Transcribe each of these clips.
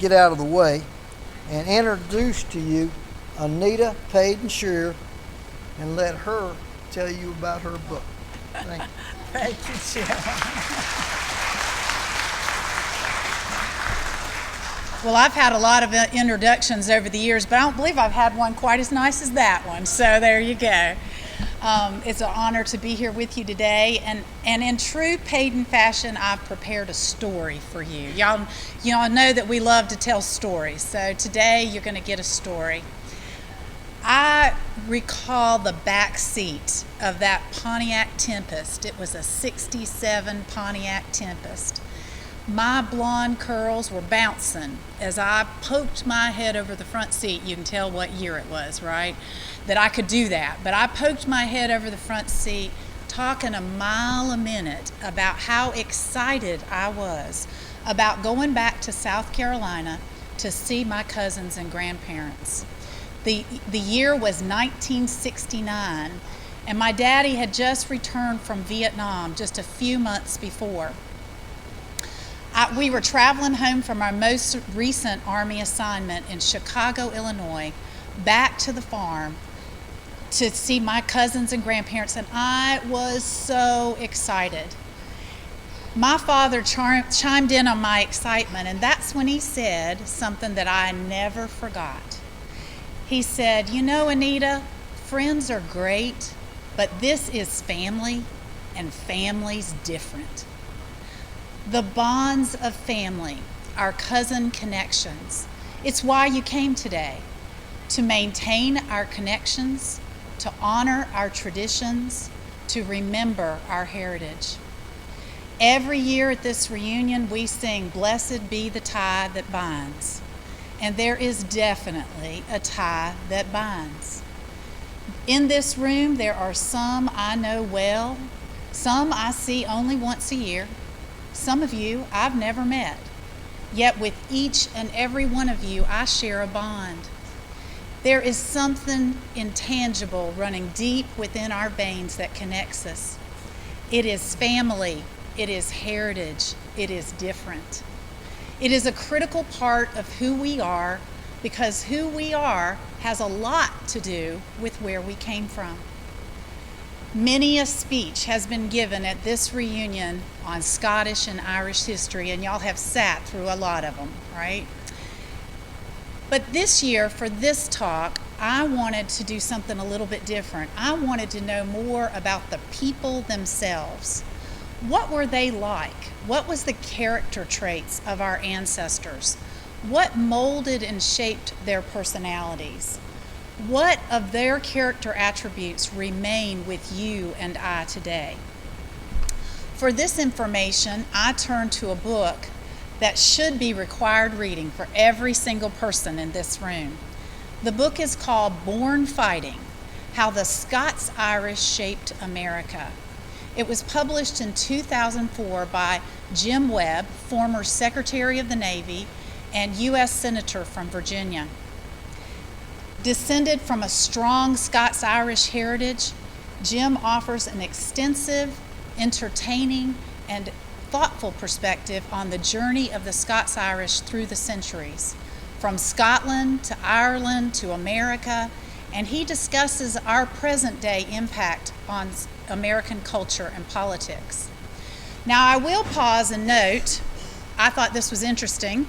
get out of the way and introduce to you Anita Payden Shearer and let her tell you about her book. Thank you. Thank you, Jim. Well, I've had a lot of introductions over the years, but I don't believe I've had one quite as nice as that one. So there you go. It's an honor to be here with you today, and in true Payden fashion, I've prepared a story for you. Y'all know that we love to tell stories, so today you're going to get a story. I recall the back seat of that Pontiac Tempest. It was a '67 Pontiac Tempest. My blonde curls were bouncing as I poked my head over the front seat. You can tell what year it was, right? That I could do that. But I poked my head over the front seat, talking a mile a minute about how excited I was about going back to South Carolina to see my cousins and grandparents. The year was 1969, and my daddy had just returned from Vietnam just a few months before. We were traveling home from our most recent Army assignment in Chicago, Illinois, back to the farm to see my cousins and grandparents, and I was so excited. My father chimed in on my excitement, and that's when he said something that I never forgot. He said, "You know, Anita, friends are great, but this is family, and family's different. The bonds of family, our cousin connections. It's why you came today, to maintain our connections, to honor our traditions, to remember our heritage. Every year at this reunion, we sing, 'Blessed be the tie that binds.' And there is definitely a tie that binds. In this room, there are some I know well, some I see only once a year, some of you I've never met. Yet with each and every one of you, I share a bond. There is something intangible running deep within our veins that connects us. It is family, it is heritage, it is different. It is a critical part of who we are, because who we are has a lot to do with where we came from. Many a speech has been given at this reunion on Scottish and Irish history, and y'all have sat through a lot of them, right? But this year, for this talk, I wanted to do something a little bit different. I wanted to know more about the people themselves. What were they like? What was the character traits of our ancestors? What molded and shaped their personalities? What of their character attributes remain with you and I today? For this information, I turned to a book that should be required reading for every single person in this room. The book is called Born Fighting: How the Scots-Irish Shaped America. It was published in 2004 by Jim Webb, former Secretary of the Navy and U.S. Senator from Virginia. Descended from a strong Scots-Irish heritage, Jim offers an extensive, entertaining, and thoughtful perspective on the journey of the Scots-Irish through the centuries, from Scotland to Ireland to America, and he discusses our present-day impact on American culture and politics. Now, I will pause and note, I thought this was interesting.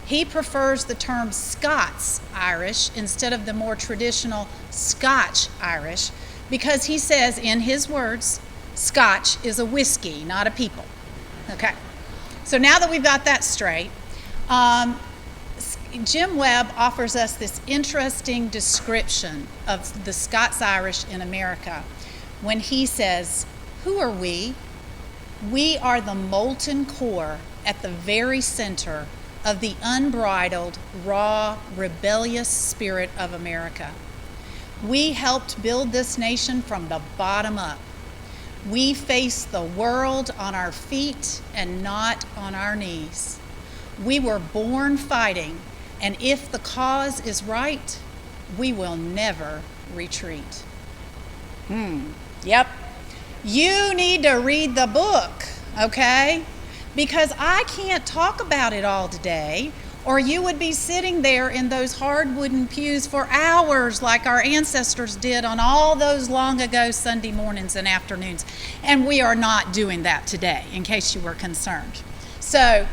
He prefers the term Scots-Irish instead of the more traditional Scotch-Irish, because he says, in his words, Scotch is a whiskey, not a people. Okay, so now that we've got that straight, Jim Webb offers us this interesting description of the Scots-Irish in America when he says, "Who are we? We are the molten core at the very center of the unbridled, raw, rebellious spirit of America. We helped build this nation from the bottom up. We face the world on our feet and not on our knees. We were born fighting, and if the cause is right, we will never retreat." Yep. You need to read the book, okay? Because I can't talk about it all today, or you would be sitting there in those hard wooden pews for hours like our ancestors did on all those long ago Sunday mornings and afternoons. And we are not doing that today, in case you were concerned. So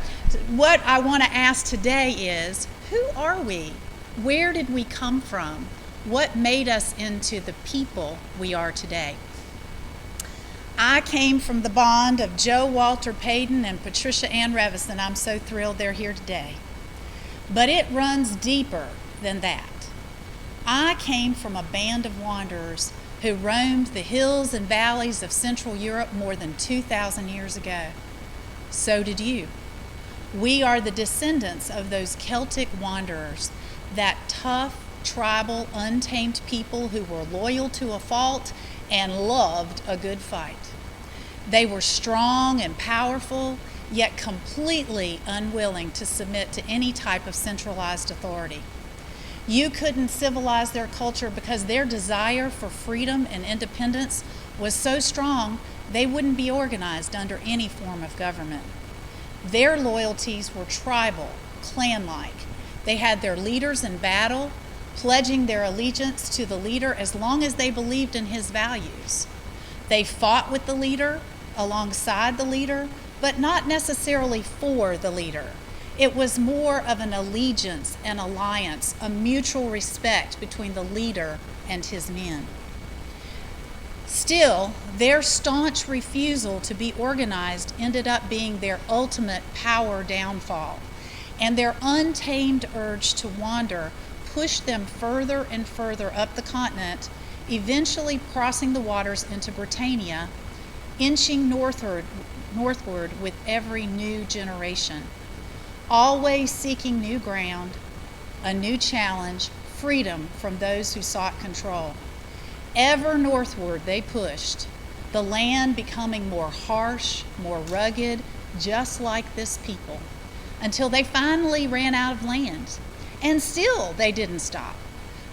what I want to ask today is, who are we? Where did we come from? What made us into the people we are today? I came from the bond of Joe Walter Payton and Patricia Ann Revison. I'm so thrilled they're here today. But it runs deeper than that. I came from a band of wanderers who roamed the hills and valleys of Central Europe more than 2,000 years ago. So did you. We are the descendants of those Celtic wanderers, that tough, tribal, untamed people who were loyal to a fault and loved a good fight. They were strong and powerful, yet completely unwilling to submit to any type of centralized authority. You couldn't civilize their culture because their desire for freedom and independence was so strong they wouldn't be organized under any form of government. Their loyalties were tribal, clan-like. They had their leaders in battle, pledging their allegiance to the leader as long as they believed in his values. They fought with the leader, alongside the leader, but not necessarily for the leader. It was more of an allegiance, an alliance, a mutual respect between the leader and his men. Still, their staunch refusal to be organized ended up being their ultimate power downfall, and their untamed urge to wander pushed them further and further up the continent, eventually crossing the waters into Britannia, inching northward with every new generation, always seeking new ground, a new challenge, freedom from those who sought control. Ever northward they pushed, the land becoming more harsh, more rugged, just like this people, until they finally ran out of land. And still they didn't stop,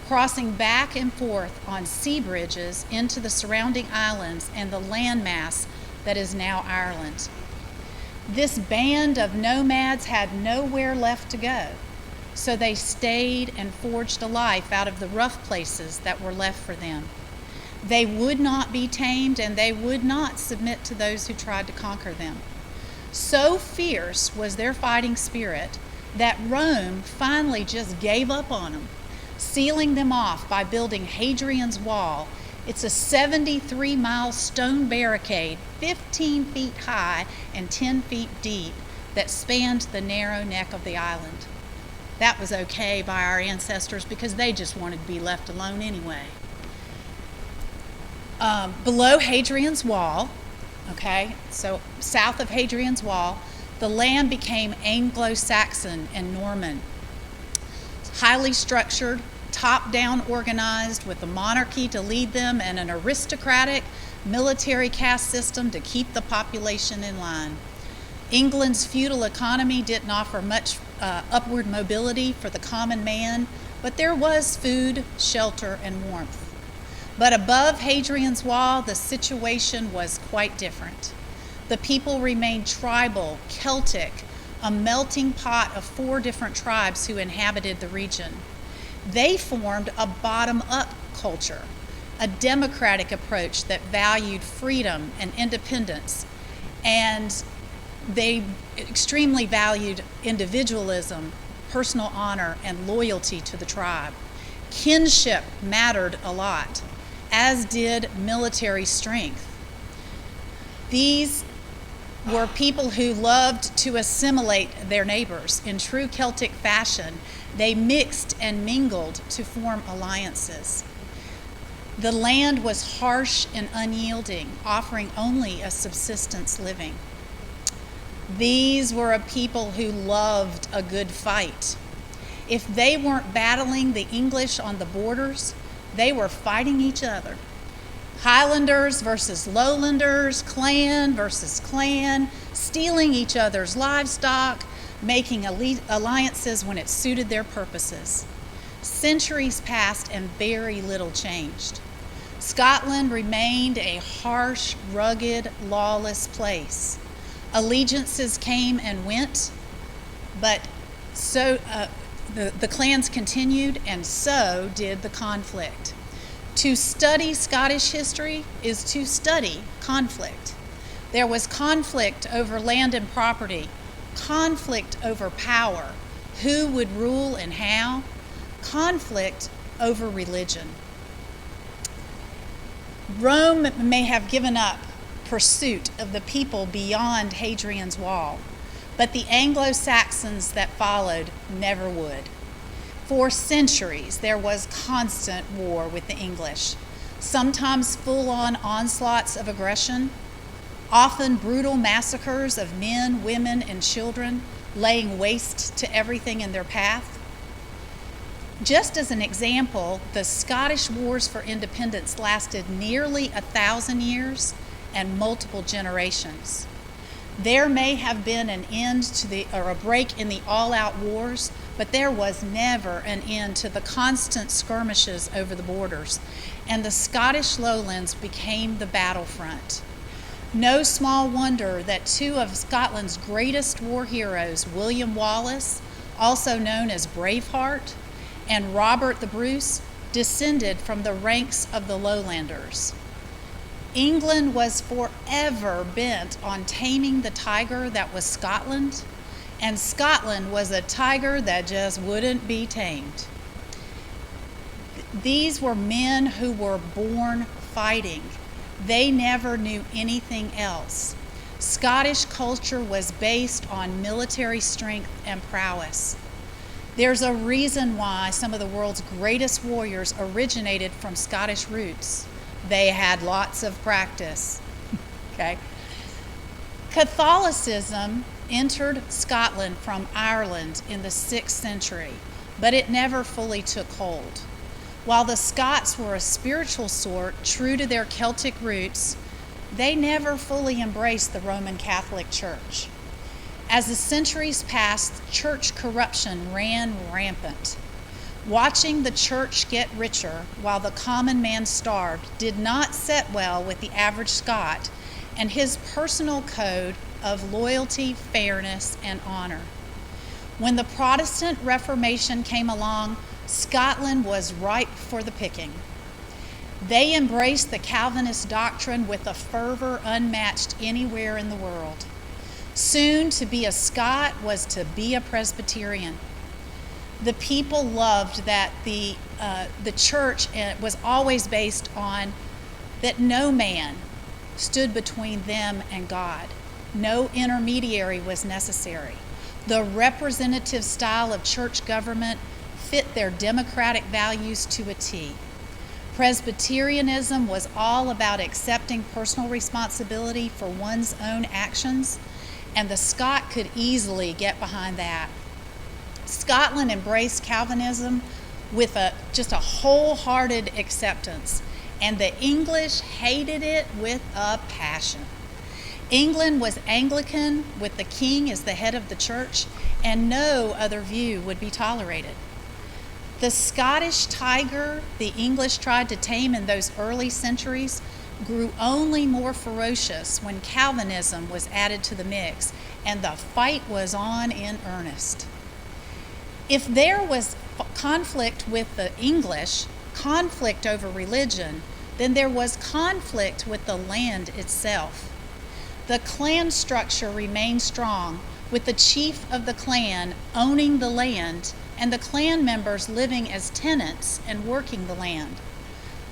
crossing back and forth on sea bridges into the surrounding islands and the landmass that is now Ireland. This band of nomads had nowhere left to go, so they stayed and forged a life out of the rough places that were left for them. They would not be tamed, and they would not submit to those who tried to conquer them. So fierce was their fighting spirit that Rome finally just gave up on them, sealing them off by building Hadrian's Wall. It's a 73-mile stone barricade, 15 feet high and 10 feet deep, that spanned the narrow neck of the island. That was okay by our ancestors because they just wanted to be left alone anyway. Below Hadrian's Wall, okay, so south of Hadrian's Wall, the land became Anglo-Saxon and Norman. Highly structured, top-down organized, with the monarchy to lead them and an aristocratic military caste system to keep the population in line. England's feudal economy didn't offer much upward mobility for the common man, but there was food, shelter, and warmth. But above Hadrian's Wall, the situation was quite different. The people remained tribal, Celtic, a melting pot of 4 different tribes who inhabited the region. They formed a bottom-up culture, a democratic approach that valued freedom and independence, and they extremely valued individualism, personal honor, and loyalty to the tribe. Kinship mattered a lot, as did military strength. These were people who loved to assimilate their neighbors. In true Celtic fashion, they mixed and mingled to form alliances. The land was harsh and unyielding, offering only a subsistence living. These were a people who loved a good fight. If they weren't battling the English on the borders, they were fighting each other. Highlanders versus lowlanders, clan versus clan, stealing each other's livestock, making alliances when it suited their purposes. Centuries passed and very little changed. Scotland remained a harsh, rugged, lawless place. Allegiances came and went, but the clans continued, and so did the conflict. To study Scottish history is to study conflict. There was conflict over land and property, conflict over power, who would rule and how, conflict over religion. Rome may have given up pursuit of the people beyond Hadrian's Wall, but the Anglo-Saxons that followed never would. For centuries, there was constant war with the English, sometimes full-on onslaughts of aggression, often brutal massacres of men, women, and children, laying waste to everything in their path. Just as an example, the Scottish Wars for Independence lasted nearly 1,000 years and multiple generations. There may have been an end to a break in the all-out wars, but there was never an end to the constant skirmishes over the borders, and the Scottish lowlands became the battlefront. No small wonder that two of Scotland's greatest war heroes, William Wallace, also known as Braveheart, and Robert the Bruce, descended from the ranks of the lowlanders. England was forever bent on taming the tiger that was Scotland, and Scotland was a tiger that just wouldn't be tamed. These were men who were born fighting. They never knew anything else. Scottish culture was based on military strength and prowess. There's a reason why some of the world's greatest warriors originated from Scottish roots. They had lots of practice. Okay. Catholicism entered Scotland from Ireland in the 6th century, but it never fully took hold. While the Scots were a spiritual sort, true to their Celtic roots, they never fully embraced the Roman Catholic Church. As the centuries passed, church corruption ran rampant. Watching the church get richer while the common man starved did not set well with the average Scot and his personal code of loyalty, fairness, and honor. When the Protestant Reformation came along, Scotland was ripe for the picking. They embraced the Calvinist doctrine with a fervor unmatched anywhere in the world. Soon, to be a Scot was to be a Presbyterian. The people loved that the church was always based on that no man stood between them and God. No intermediary was necessary. The representative style of church government fit their democratic values to a T. Presbyterianism was all about accepting personal responsibility for one's own actions, and the Scot could easily get behind that. Scotland embraced Calvinism with just a wholehearted acceptance, and the English hated it with a passion. England was Anglican, with the king as the head of the church, and no other view would be tolerated. The Scottish tiger the English tried to tame in those early centuries grew only more ferocious when Calvinism was added to the mix, and the fight was on in earnest. If there was conflict with the English, conflict over religion, then there was conflict with the land itself. The clan structure remained strong, with the chief of the clan owning the land and the clan members living as tenants and working the land.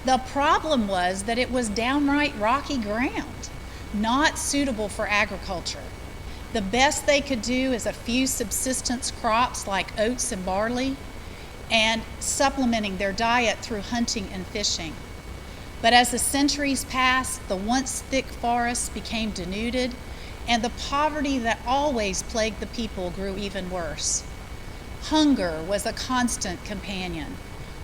The problem was that it was downright rocky ground, not suitable for agriculture. The best they could do is a few subsistence crops like oats and barley, and supplementing their diet through hunting and fishing. But as the centuries passed, the once thick forests became denuded, and the poverty that always plagued the people grew even worse. Hunger was a constant companion.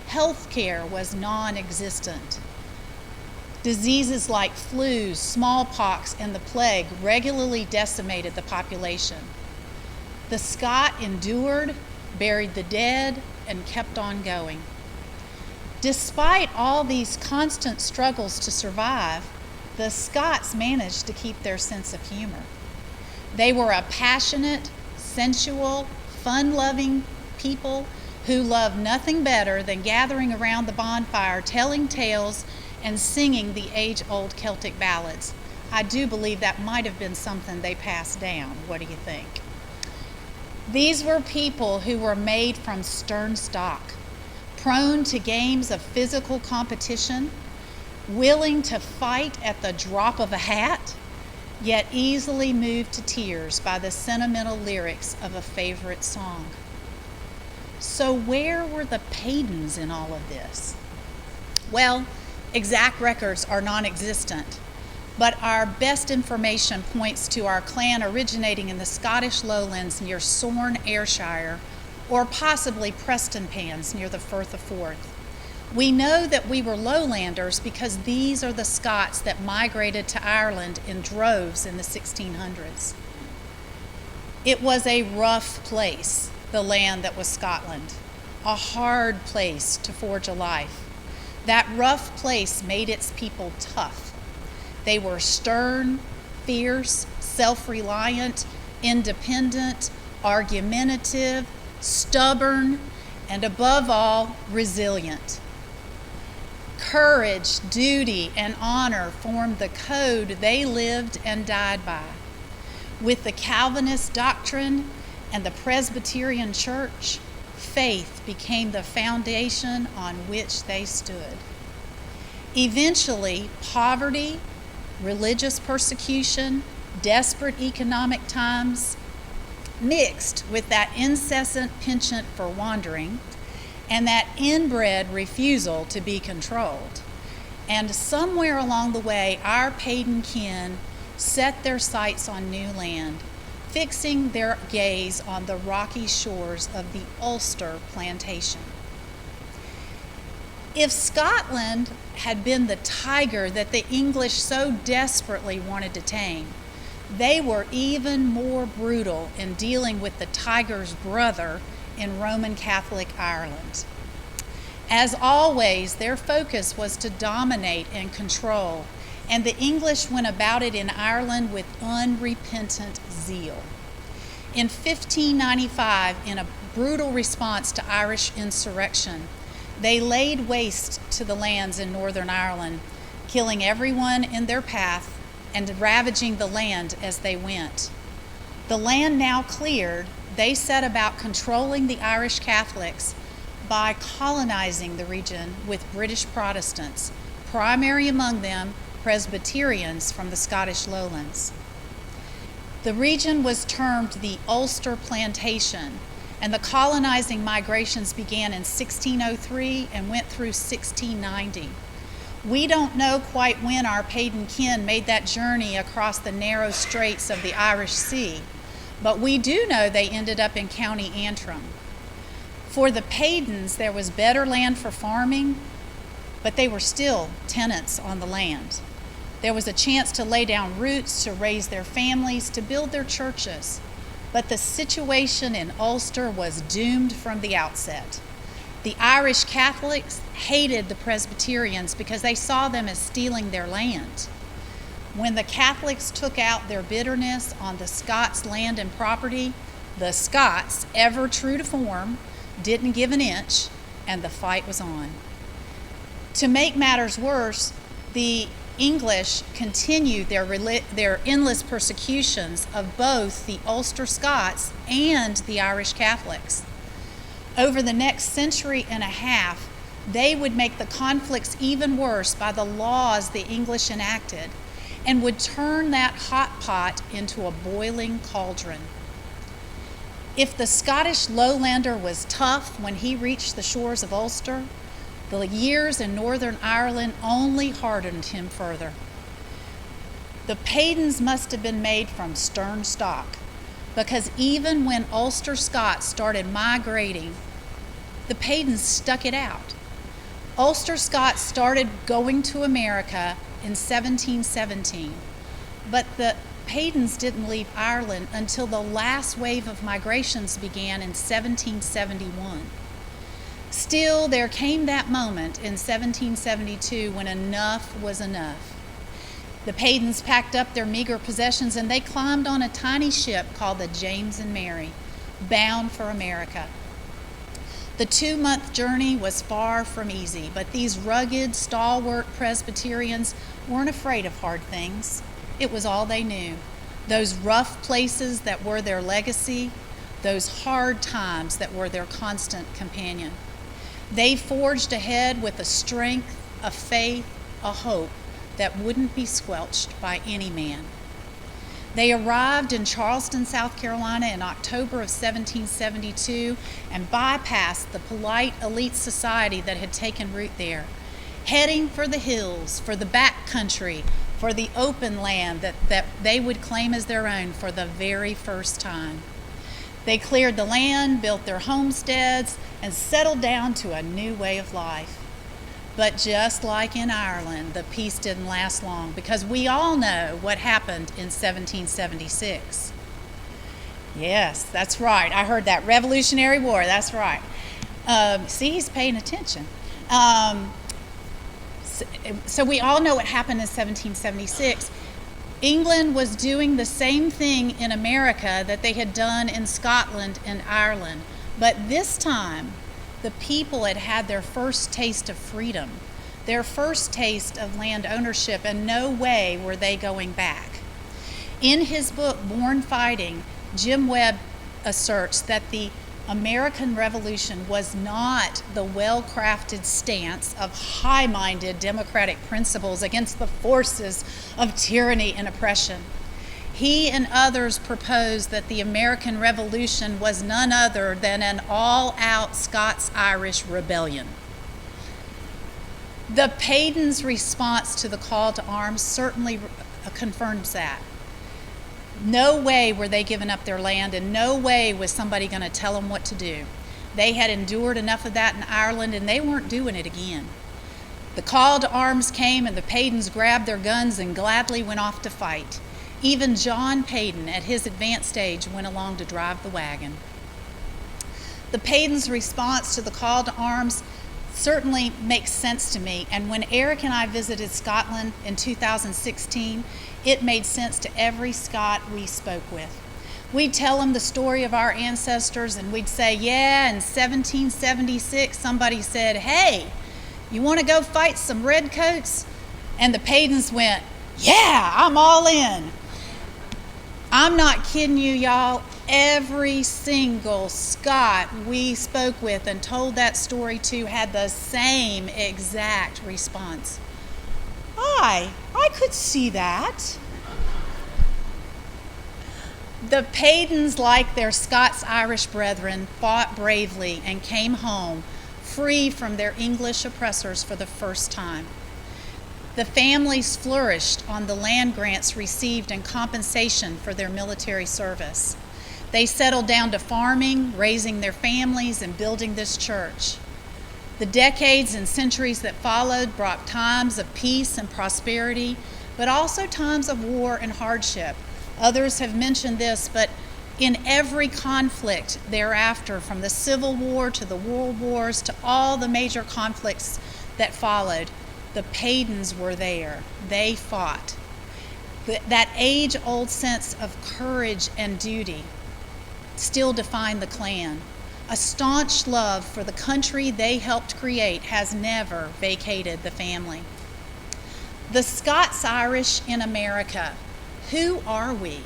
Health care was non-existent. Diseases like flus, smallpox, and the plague regularly decimated the population. The Scot endured, buried the dead, and kept on going. Despite all these constant struggles to survive, the Scots managed to keep their sense of humor. They were a passionate, sensual, fun-loving people who love nothing better than gathering around the bonfire, telling tales, and singing the age-old Celtic ballads. I do believe that might have been something they passed down. What do you think? These were people who were made from stern stock, prone to games of physical competition, willing to fight at the drop of a hat, yet easily moved to tears by the sentimental lyrics of a favorite song. So where were the Paydens in all of this? Well, exact records are non-existent, but our best information points to our clan originating in the Scottish lowlands near Sorn, Ayrshire, or possibly Prestonpans near the Firth of Forth. We know that we were lowlanders because these are the Scots that migrated to Ireland in droves in the 1600s. It was a rough place, the land that was Scotland, a hard place to forge a life. That rough place made its people tough. They were stern, fierce, self-reliant, independent, argumentative, stubborn, and above all, resilient. Courage, duty, and honor formed the code they lived and died by. With the Calvinist doctrine and the Presbyterian Church, faith became the foundation on which they stood. Eventually, poverty, religious persecution, desperate economic times, mixed with that incessant penchant for wandering and that inbred refusal to be controlled. And somewhere along the way, our Payden kin set their sights on new land, fixing their gaze on the rocky shores of the Ulster plantation. If Scotland had been the tiger that the English so desperately wanted to tame, they were even more brutal in dealing with the tiger's brother in Roman Catholic Ireland. As always, their focus was to dominate and control, and the English went about it in Ireland with unrepentant zeal. In 1595, in a brutal response to Irish insurrection, they laid waste to the lands in Northern Ireland, killing everyone in their path and ravaging the land as they went. The land now cleared, they set about controlling the Irish Catholics by colonizing the region with British Protestants, primary among them Presbyterians from the Scottish lowlands. The region was termed the Ulster Plantation, and the colonizing migrations began in 1603 and went through 1690. We don't know quite when our Payden kin made that journey across the narrow straits of the Irish Sea, but we do know they ended up in County Antrim. For the Paydens, there was better land for farming, but they were still tenants on the land. There was a chance to lay down roots, to raise their families, to build their churches. But the situation in Ulster was doomed from the outset. The Irish Catholics hated the Presbyterians because they saw them as stealing their land. When the Catholics took out their bitterness on the Scots' land and property, the Scots, ever true to form, didn't give an inch, and the fight was on. To make matters worse, the English continued their endless persecutions of both the Ulster Scots and the Irish Catholics. Over the next century and a half, they would make the conflicts even worse by the laws the English enacted and would turn that hot pot into a boiling cauldron. If the Scottish lowlander was tough when he reached the shores of Ulster, the years in Northern Ireland only hardened him further. The Paydens must have been made from stern stock, because even when Ulster Scots started migrating, the Paydens stuck it out. Ulster Scots started going to America in 1717, but the Paydens didn't leave Ireland until the last wave of migrations began in 1771. Still, there came that moment in 1772 when enough was enough. The Paydens packed up their meager possessions and they climbed on a tiny ship called the James and Mary, bound for America. The 2-month journey was far from easy, but these rugged, stalwart Presbyterians weren't afraid of hard things. It was all they knew. Those rough places that were their legacy, those hard times that were their constant companion. They forged ahead with a strength, a faith, a hope that wouldn't be squelched by any man. They arrived in Charleston, South Carolina in October of 1772 and bypassed the polite elite society that had taken root there, heading for the hills, for the back country, for the open land that they would claim as their own for the very first time. They cleared the land, built their homesteads, and settled down to a new way of life. But just like in Ireland, the peace didn't last long, because we all know what happened in 1776. Yes, that's right. I heard that. Revolutionary War, that's right. See, he's paying attention. So we all know what happened in 1776. England was doing the same thing in America that they had done in Scotland and Ireland. But this time, the people had had their first taste of freedom, their first taste of land ownership, and no way were they going back. In his book, Born Fighting, Jim Webb asserts that the American Revolution was not the well-crafted stance of high-minded democratic principles against the forces of tyranny and oppression. He and others proposed that the American Revolution was none other than an all-out Scots-Irish rebellion. The Paydens' response to the call to arms certainly confirms that. No way were they giving up their land, and no way was somebody going to tell them what to do. They had endured enough of that in Ireland, and they weren't doing it again. The call to arms came, and the Paydens grabbed their guns and gladly went off to fight. Even John Payden, at his advanced age, went along to drive the wagon. The Paydens' response to the call to arms certainly makes sense to me, and when Eric and I visited Scotland in 2016, it made sense to every Scot we spoke with. We'd tell them the story of our ancestors, and we'd say, yeah, in 1776, somebody said, hey, you want to go fight some redcoats? And the Paydens went, yeah, I'm all in. I'm not kidding you, y'all. Every single Scot we spoke with and told that story to had the same exact response. I could see that. The Paydens, like their Scots-Irish brethren, fought bravely and came home free from their English oppressors for the first time. The families flourished on the land grants received in compensation for their military service. They settled down to farming, raising their families, and building this church. The decades and centuries that followed brought times of peace and prosperity, but also times of war and hardship. Others have mentioned this, but in every conflict thereafter, from the Civil War to the World Wars to all the major conflicts that followed, the Paydens were there. They fought. That age-old sense of courage and duty still define the clan. A staunch love for the country they helped create has never vacated the family. The Scots-Irish in America, who are we?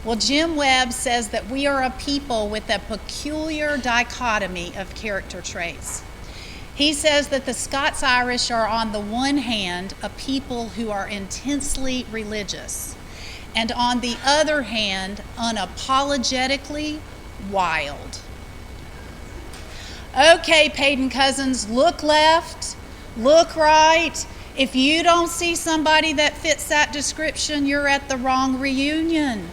Well, Jim Webb says that we are a people with a peculiar dichotomy of character traits. He says that the Scots-Irish are, on the one hand, a people who are intensely religious, and on the other hand, unapologetically wild. Okay, Payden cousins, look left, look right. If you don't see somebody that fits that description, you're at the wrong reunion.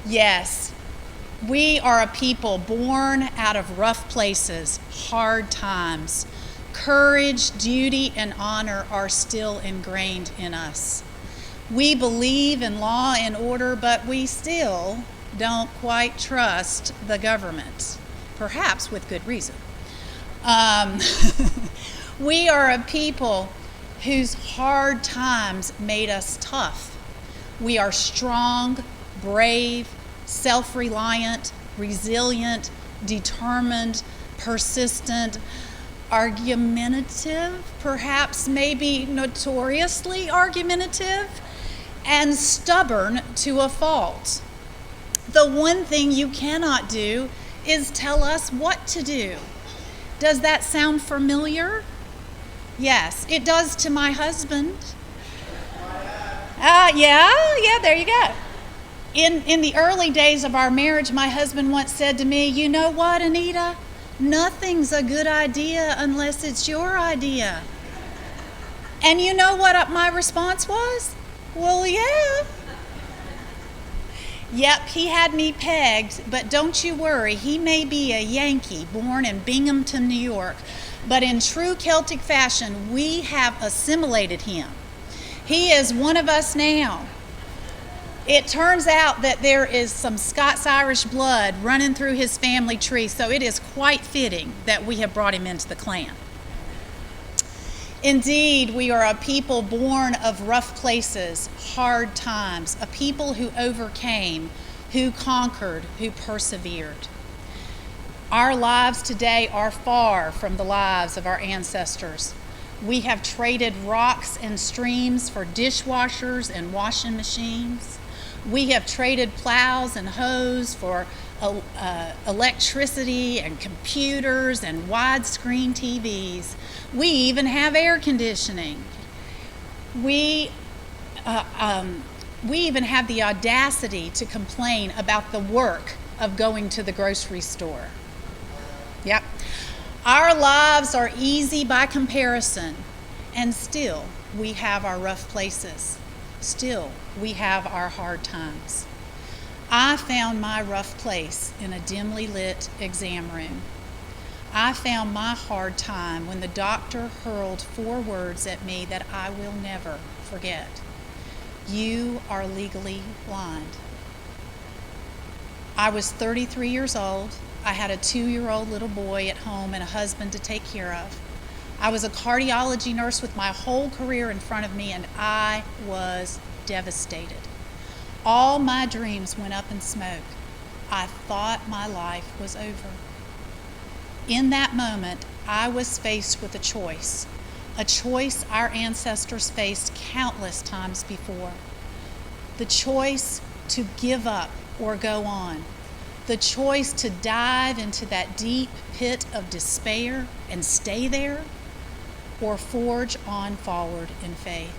Yes, we are a people born out of rough places, hard times. Courage, duty, and honor are still ingrained in us. We believe in law and order, but we still don't quite trust the government, perhaps with good reason. We are a people whose hard times made us tough. We are strong, brave, self-reliant, resilient, determined, persistent, argumentative, perhaps maybe notoriously argumentative, and stubborn to a fault. The one thing you cannot do is tell us what to do. Does that sound familiar? Yes, it does to my husband. Yeah, there you go. In the early days of our marriage, my husband once said to me, "You know what, Anita? Nothing's a good idea unless it's your idea." And you know what my response was? Well, yeah. Yep, he had me pegged, but don't you worry, he may be a Yankee born in Binghamton, New York, but in true Celtic fashion, we have assimilated him. He is one of us now. It turns out that there is some Scots-Irish blood running through his family tree, so it is quite fitting that we have brought him into the clan. Indeed, we are a people born of rough places, hard times, a people who overcame, who conquered, who persevered. Our lives today are far from the lives of our ancestors. We have traded rocks and streams for dishwashers and washing machines. We have traded plows and hoes for electricity and computers and widescreen TVs. We even have air conditioning. We even have the audacity to complain about the work of going to the grocery store. Yep. Our lives are easy by comparison, and still we have our rough places. Still we have our hard times. I found my rough place in a dimly lit exam room. I found my hard time when the doctor hurled 4 words at me that I will never forget. You are legally blind. I was 33 years old. I had a 2-year-old little boy at home and a husband to take care of. I was a cardiology nurse with my whole career in front of me, and I was devastated. All my dreams went up in smoke. I thought my life was over. In that moment, I was faced with a choice our ancestors faced countless times before. The choice to give up or go on. The choice to dive into that deep pit of despair and stay there, or forge on forward in faith.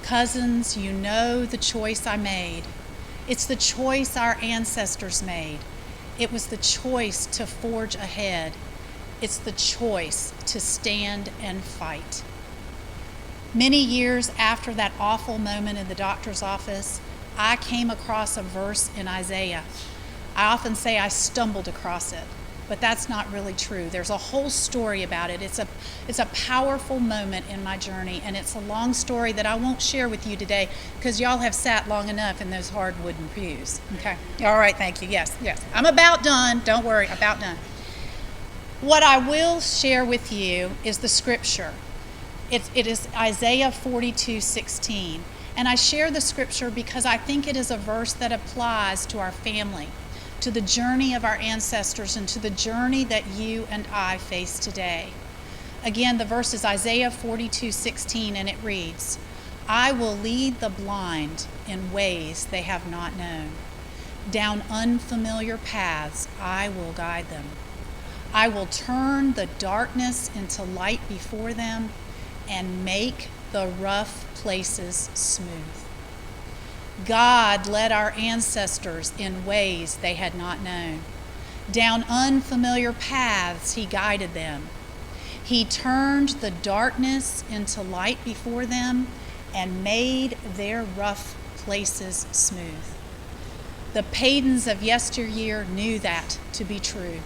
Cousins, you know the choice I made. It's the choice our ancestors made. It was the choice to forge ahead. It's the choice to stand and fight. Many years after that awful moment in the doctor's office, I came across a verse in Isaiah. I often say I stumbled across it, but that's not really true. There's a whole story about it. It's a powerful moment in my journey, and it's a long story that I won't share with you today because y'all have sat long enough in those hard wooden pews. Okay? All right, thank you. Yes. I'm about done. Don't worry, about done. What I will share with you is the scripture. It is Isaiah 42:16. And I share the scripture because I think it is a verse that applies to our family, to the journey of our ancestors, and to the journey that you and I face today. Again, the verse is Isaiah 42:16, and it reads, "I will lead the blind in ways they have not known. Down unfamiliar paths I will guide them. I will turn the darkness into light before them and make the rough places smooth." God led our ancestors in ways they had not known. Down unfamiliar paths, He guided them. He turned the darkness into light before them and made their rough places smooth. The Paydens of yesteryear knew that to be true.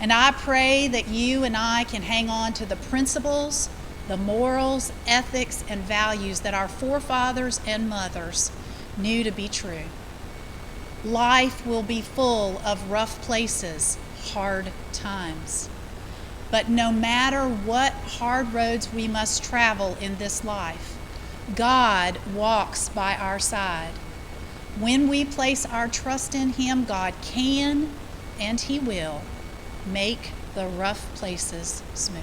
And I pray that you and I can hang on to the principles, the morals, ethics, and values that our forefathers and mothers knew to be true. Life will be full of rough places, hard times. But no matter what hard roads we must travel in this life, God walks by our side. When we place our trust in Him, God can and He will make the rough places smooth.